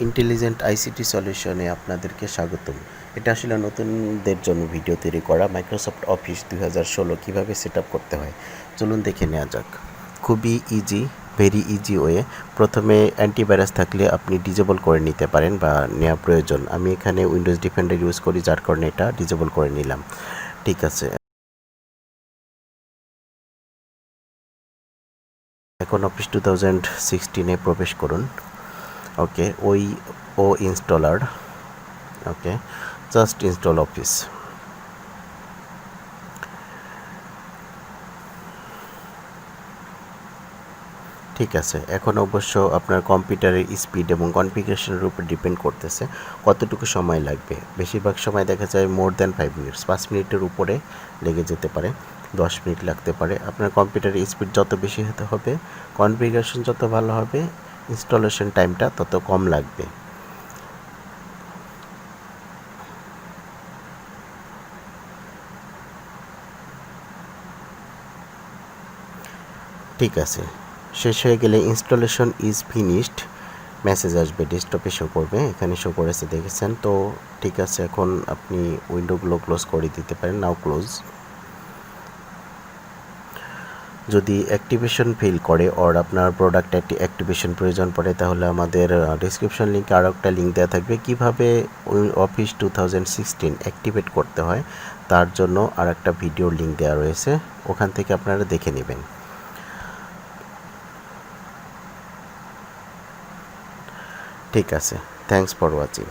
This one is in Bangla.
ইন্টেলিজেন্ট আইসিটি সলিউশনে আপনাদেরকে স্বাগতম। এটা আসলে নতুনদের জন্য ভিডিও তৈরি করা। মাইক্রোসফট অফিস 2016 কীভাবে সেট আপ করতে হয় চলুন দেখে নেওয়া যাক। খুবই ইজি, ভেরি ইজি ওয়ে। প্রথমে অ্যান্টিভাইরাস থাকলে আপনি ডিজেবল করে নিতে পারেন বা নেওয়া প্রয়োজন। আমি এখানে উইন্ডোজ ডিফেন্ডার ইউজ করি, যার কারণে এটা ডিজেবল করে নিলাম। ঠিক আছে, এখন অফিস 2016-এ প্রবেশ করুন। ওকে, ও ইনস্টলার। ওকে, জাস্ট ইনস্টল অফিস। ঠিক আছে, এখন অবশ্য আপনার কম্পিউটারের স্পিড এবং কনফিগারেশনের উপর ডিপেন্ড করতেছে কতটুকু সময় লাগবে। বেশিরভাগ সময় দেখা যায় মোর দ্যান 5 মিনিটস, 5 মিনিটের উপরে লেগে যেতে পারে, 10 মিনিট লাগতে পারে। আপনার কম্পিউটারের স্পিড যত বেশি হতে হবে, কনফিগারেশন যত ভালো হবে, ইনস্টলেশন টাইমটা তত কম লাগবে। ঠিক আছে, শেষ হয়ে গেলে ইনস্টলেশন ইজ ফিনিশড মেসেজ আসবে, ডেস্কটপে শো করবে। এখানে শো করেছে, দেখেছেন তো। ঠিক আছে, এখন আপনি উইন্ডোগুলো ক্লোজ করে দিতে পারেন। নাও ক্লোজ। যদি অ্যাক্টিভেশন ফেল করে ওর আপনার প্রোডাক্ট অ্যাক্টিভেশন প্রয়োজন পড়ে, তাহলে আমাদের ডিসক্রিপশন লিঙ্কে আরও একটা লিঙ্ক দেওয়া থাকবে কীভাবে অফিস 2016 অ্যাক্টিভেট করতে হয়। তার জন্য আর একটা ভিডিওর লিঙ্ক দেওয়া রয়েছে, ওখান থেকে আপনারা দেখে নেবেন। ঠিক আছে, থ্যাংকস ফর ওয়াচিং।